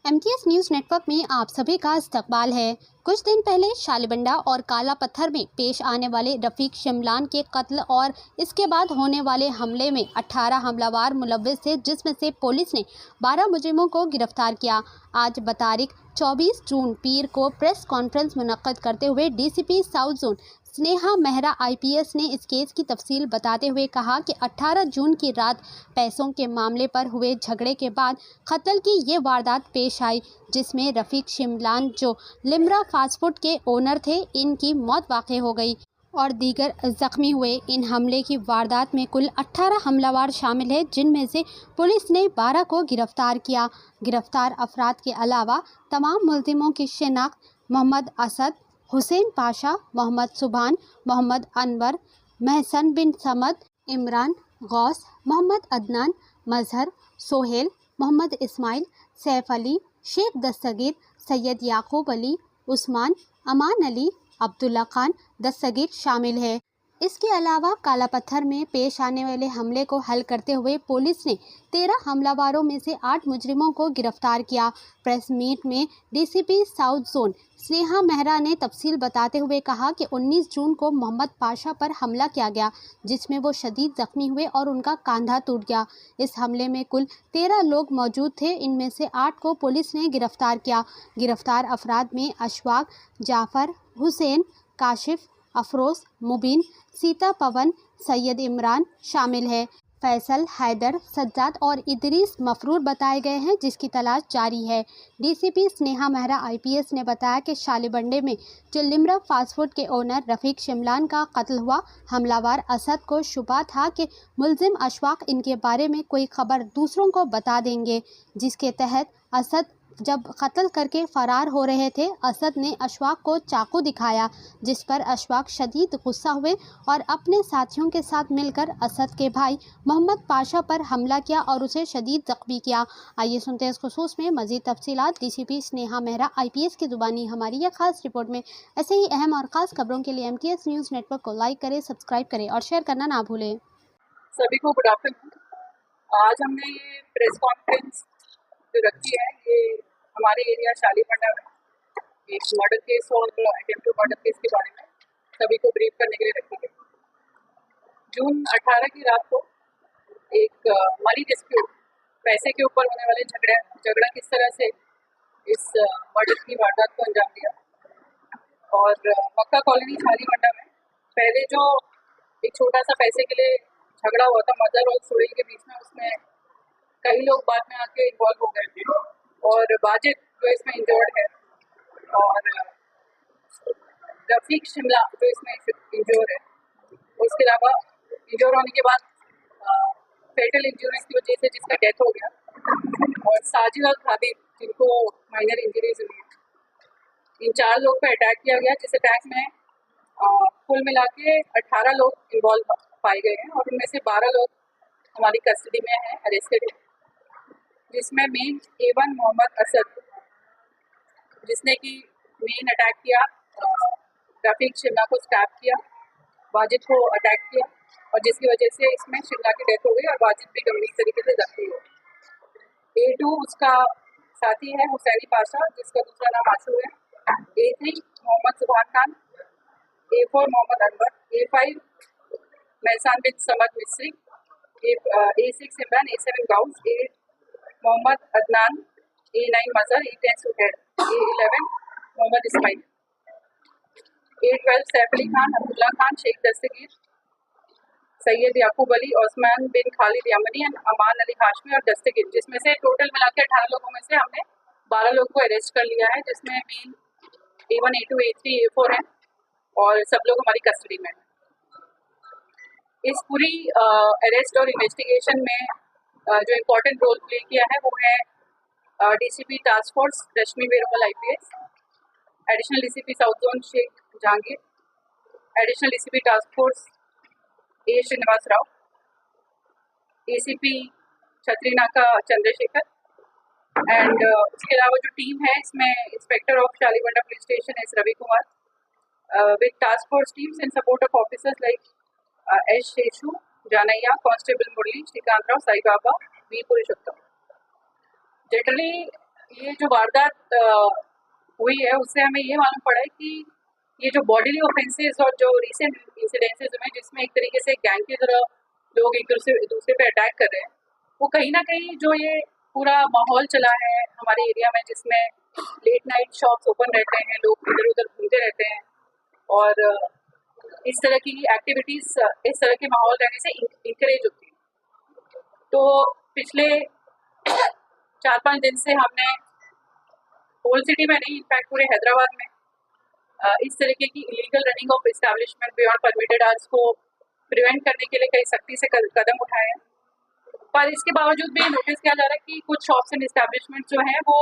MTS news network में आप सभी का इस्तकबाल है। कुछ दिन पहले शालीबंडा और काला पत्थर में पेश आने वाले रफीक शिमलान के कत्ल और इसके बाद होने वाले हमले में 18 हमलावर मुलव्विस थे, जिसमें से पुलिस ने 12 मुजरिमों को गिरफ्तार किया। आज बतारीख 24 जून पीर को प्रेस कॉन्फ्रेंस मुनक्कद करते हुए DCP south zone Sneha Mehra IPS ने इस केस की तफसील बताते हुए कहा कि 18 जून की रात पैसों के मामले पर हुए झगड़े के बाद कत्ल की ये वारदात पेश आई, जिसमें रफीक शिमलान जो लिम्रा फास्ट फूड के ओनर थे, इनकी मौत वाक़ई हो गई और दीगर जख्मी हुए। इन हमले की वारदात में कुल 18 हमलावर शामिल हैं, जिनमें से पुलिस ने 12 को गिरफ्तार किया। गिरफ्तार अफराद के अलावा तमाम मुल्ज़िमों की शिनाख्त मोहम्मद असद, हुसैन पाशा, मोहम्मद सुभान, मोहम्मद अनवर, महसन बिन समद, इमरान, गौस, मोहम्मद अदनान, मजहर, सोहेल, मोहम्मद इस्माइल, सैफ अली, शेख दस्तगीर, सैयद याकूब अली, उस्मान, अमान अली, अब्दुल्ला खान दस्तगीर शामिल है। इसके अलावा काला पत्थर में पेश आने वाले हमले को हल करते हुए पुलिस ने 13 हमलावरों में से 8 मुजरिमों को गिरफ्तार किया। प्रेस मीट में DCP south zone Sneha Mehra ने तफसील बताते हुए कहा कि 19 जून को मोहम्मद पाशा पर हमला किया गया, जिसमें वो शदीद जख्मी हुए और उनका कंधा टूट गया। इस हमले में कुल 13 लोग मौजूद थे, इनमें से 8 को पुलिस ने गिरफ्तार किया। गिरफ्तार अफराद में अशफाक, जाफ़र, हुसैन, काशिफ, अफरोज, मुबीन, सीता पवन, सैयद इमरान शामिल है। फैसल, हैदर, सज्जाद और इदरीस मफरूर बताए गए हैं, जिसकी तलाश जारी है। DCP स्नेहा मेहरा IPS ने बताया कि शालीबंडे में जो लिम्रा फास्ट फूड के ओनर रफीक शिमलान का कत्ल हुआ, हमलावर असद को शुबा था कि मुल्जिम अशफाक इनके बारे में कोई खबर दूसरों को बता देंगे, जिसके तहत असद जब कत्ल करके फ़रार हो रहे थे, असद ने अशफाक को चाकू दिखाया, जिस पर अशफाक शदीद गुस्सा हुए और अपने साथियों के साथ मिलकर असद के भाई मोहम्मद पाशा पर हमला किया और उसे शदीद ज़ख्मी किया। आइए सुनते हैं इस खुसूस में मज़ीद तफसीलात DCP स्नेहा मेहरा IPS की ज़ुबानी हमारी यह खास रिपोर्ट में। ऐसे ही अहम और ख़ास खबरों के लिए MTS न्यूज़ नेटवर्क को लाइक करें, सब्सक्राइब करें और शेयर करना ना भूलें। सभी को गुड आफ्टरनून। आज हमने ये प्रेस कॉन्फ्रेंस जो रखी है, ये हमारे एरिया शालीबंडा में एक मर्डर केस और अटेम्प्ट टू मर्डर केस के बारे में सभी को ब्रीफ करने के लिए रखी गई। जून 18 की रात को एक मनी डिस्प्यूट, पैसे के ऊपर होने वाले झगड़ा किस तरह से इस मर्डर की वारदात को अंजाम दिया। और मक्का कॉलोनी शालीबंडा में पहले जो एक छोटा सा पैसे के लिए झगड़ा हुआ था मदर और सुड़ैल के बीच में, उसमें कई लोग बाद में आके इन्वॉल्व हो गए थे और वाजिद जो इसमें इंजर्ड है और रफीक शिमला जो इसमें इंजर्ड है। उसके अलावा इंजर्ड होने के बाद फेटल इंजरीज की वजह से जिसका डेथ हो गया, और साजिद और खादिर जिनको माइनर इंजरीज हुई। इन 4 लोग पर अटैक किया गया, जिस अटैक में कुल मिला के 18 लोग इन्वॉल्व पाए गए हैं और उनमें से 12 लोग हमारी कस्टडी में हैं, अरेस्टेड है, जिसमें मेन A1 मोहम्मद असद, जिसने कि मेन अटैक किया, रफीक शिमला को स्टैप किया, वाजिद को अटैक किया और जिसकी वजह से इसमें शिमला की डेथ हो गई और वाजिद भी गंभीर तरीके से जख्मी हो। A2 उसका साथी है हुसैनी पाशा, जिसका दूसरा नाम आशू है। A3 मोहम्मद सुभान खान, A4 मोहम्मद अनवर, A5 महसान बिन Samad Misri, A6 Imran, A7 Ghouse, A8 Mohammed Adnan, A9 Mazhar, A10 Suhail, A11 Mohammed Ismail, A12 Saif Ali Khan, Abdullah Khan, Sheikh Dastagir, Syed Yakub Ali, Usman Bin Khalid Yemeni, Aman Ali Hashmi और दस्तगीर, जिसमें से टोटल मिला के 18 लोगों में से हमने 12 लोगों को अरेस्ट कर लिया है, जिसमें main A1, A2, A3, A4 है और सब लोग हमारी कस्टडी में हैं। इस पूरी अरेस्ट और इन्वेस्टिगेशन में जो इम्पोर्टेंट रोल प्ले किया है वो है DCP task force Rashmi Verumal IPS, additional DCP south zone Sheikh Jahangir, additional DCP task force A Srinivas Rao, ACP Chatrinaka Chandrashekar and उसके अलावा जो टीम है इसमें inspector of Shalibanda police station S Ravi Kumar with task force teams in support of officers like S Seshu, Janaiah, constable Murali, Srikanth Rao, Sai Baba, V Purushottam. Generally ये जो वारदात हुई है उससे हमें ये मालूम पड़ा है कि ये जो बॉडीली ऑफेंसेस और जो रिसेंट इंसिडेंसेस हुए जिसमें एक तरीके से गैंग की तरह लोग एक दूसरे पे अटैक कर रहे हैं, वो कहीं ना कहीं जो ये पूरा माहौल चला है हमारे एरिया में, जिसमें लेट नाइट शॉप्स ओपन रहते हैं, लोग इधर उधर घूमते रहते हैं और इस तरह की एक्टिविटीज, इस तरह के माहौल रहने से इंकरेज होती है। तो पिछले 4-5 दिन से हमने होल सिटी में नहीं, इनफैक्ट पूरे हैदराबाद में इस तरीके की illegal running of establishment beyond permitted hours को प्रिवेंट करने के लिए कई सख्ती से कदम उठाए हैं। पर इसके बावजूद भी नोटिस किया जा रहा है कि कुछ शॉप्स एंड एस्टैब्लिशमेंट जो हैं वो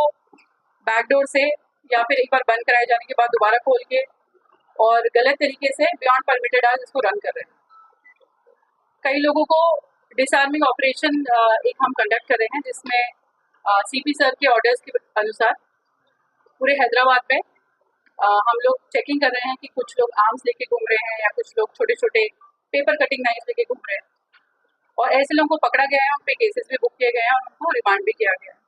बैकडोर से या फिर एक बार बंद कराए जाने के बाद दोबारा खोल के और गलत तरीके से बियॉन्ड परमिटेड आवर्स इसको रन कर रहे हैं। कई लोगों को डिसआर्मिंग ऑपरेशन एक हम कंडक्ट कर रहे हैं, जिसमें सीपी सर के ऑर्डर्स के अनुसार पूरे हैदराबाद में हम लोग चेकिंग कर रहे हैं कि कुछ लोग आर्म्स लेके घूम रहे हैं या कुछ लोग छोटे छोटे पेपर कटिंग नाइफ लेके घूम रहे हैं, और ऐसे लोगों को पकड़ा गया है, उन पे केसेस भी बुक किए गए हैं और उनको रिमांड भी किया गया है।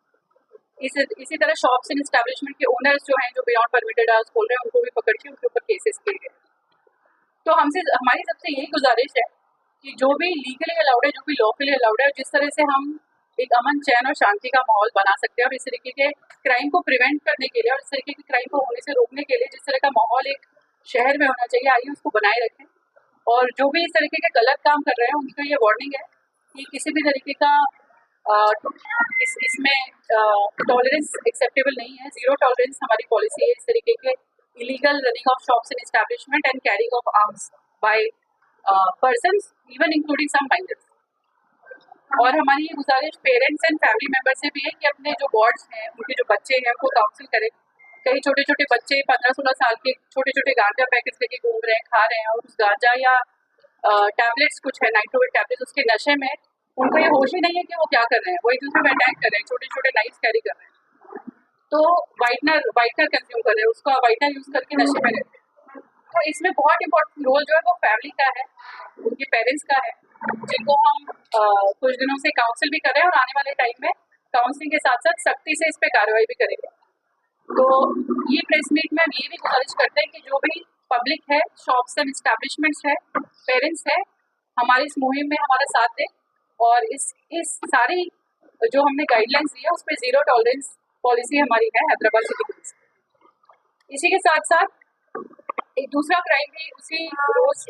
इसी तरह शॉप्स एंड एस्टैब्लिशमेंट के ओनर्स जो हैं, जो बियॉन्ड परमिटेड आवर्स खोल रहे हैं, उनको भी पकड़ के उनके ऊपर केसेस किए गए। तो हमारी सबसे यही गुजारिश है कि जो भी लीगली अलाउड है, जो भी लॉफुली अलाउड है, जिस तरह से हम एक अमन चैन और शांति का माहौल बना सकते हैं और इस तरीके के क्राइम को प्रिवेंट करने के लिए और इस तरीके के क्राइम को होने से रोकने के लिए जिस तरह का माहौल एक शहर में होना चाहिए, आइए उसको बनाए रखें। और जो भी इस तरीके के गलत काम कर रहे हैं उनको ये वार्निंग है कि किसी भी तरीके का इसमें टॉलरेंस एक्सेप्टेबल नहीं है। जीरो टॉलरेंस हमारी पॉलिसी है इस तरीके के illegal running of shops and establishment and carrying of arms by persons, even including some minors. और हमारी ये गुजारिश पेरेंट्स एंड फैमिली मेंबर से भी है कि अपने जो वार्ड्स हैं, उनके जो बच्चे हैं, उनको काउंसिल करें। कई छोटे छोटे बच्चे 15-16 साल के छोटे छोटे गांजा पैकेट्स लेके घूम रहे हैं, खा रहे हैं, और उस गांजा या टैबलेट्स कुछ है, नाइट्रोवेट टैबलेट्स, उसके नशे में उनको ये होश ही नहीं है कि वो क्या कर रहे हैं, वो एक दूसरे में अटैक कर रहे हैं, छोटे छोटे नाइफ्स कैरी कर रहे हैं, तो वाइटनर कंज्यूम कर रहे हैं, उसका वाइटनर यूज करके नशे में रहते हैं। तो इसमें बहुत इंपॉर्टेंट रोल जो है वो फैमिली का है, उनके पेरेंट्स का है, जिनको हम कुछ दिनों से काउंसिल भी कर रहे हैं और आने वाले टाइम में काउंसलिंग के साथ साथ सख्ती से इस पे कार्रवाई भी करेंगे। तो ये प्रेस मीट में हम ये भी गुजारिश करते हैं कि जो भी पब्लिक है, शॉप्स एंड एस्टैब्लिशमेंट्स है, पेरेंट्स है, हमारी इस मुहिम में हमारा साथ दें और इस सारी जो हमने गाइडलाइंस दी है उस पर जीरो टॉलरेंस पॉलिसी हमारी है हैदराबाद सिटी पुलिस। इसी के साथ साथ एक दूसरा क्राइम भी उसी रोज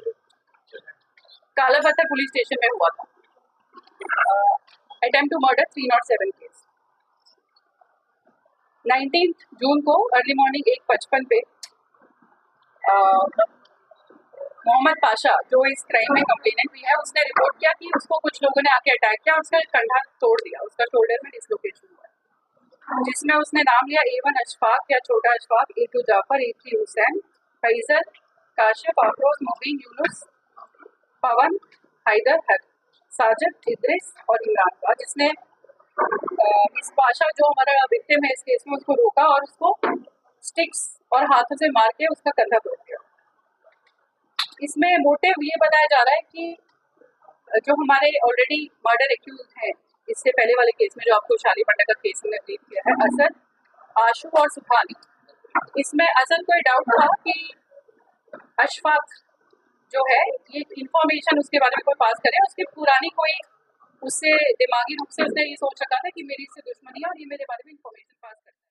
कालापत्थर पुलिस स्टेशन में हुआ था, अटेम्प्ट टू मर्डर 307 केस। 19 जून को अर्ली मॉर्निंग 1:55 पे मोहम्मद पाशा, जो इस क्राइम में कंप्लेनेंट भी है, उसने रिपोर्ट किया कि उसको कुछ लोगों ने आके अटैक किया और उसका कंधा तोड़ दिया, उसका शोल्डर में डिसलोकेशन हुआ, जिसमें उसने नाम लिया A1 अशफाक या छोटा अशफाक, A2 जाफर, A3 हुसैन, फैजल, काशिफ, आफरोज, मुबीन, यूनुस, पवन, हैदर, साजिद, इद्रिस और इमरान का, जिसने इस पाशा जो हमारा विक्टिम है इस केस में, उसको रोका और उसको स्टिक्स और हाथों से मार के उसका कंधा तोड़ दिया। इसमें मोटिव ये बताया जा रहा है कि जो हमारे ऑलरेडी मर्डर एक्यूज हैं, इससे पहले वाले केस में जो आपको शालीबंडा का केस हमने ब्रीफ किया है, असद, आशु और सुभानी, इसमें असद को डाउट था कि अशफाक जो है ये इंफॉर्मेशन उसके बारे में कोई पास करे, उसकी पुरानी कोई उससे दिमागी रूप से उसने ये सोच रखा था कि मेरी इससे दुश्मनी है और ये मेरे बारे में इंफॉर्मेशन पास करे।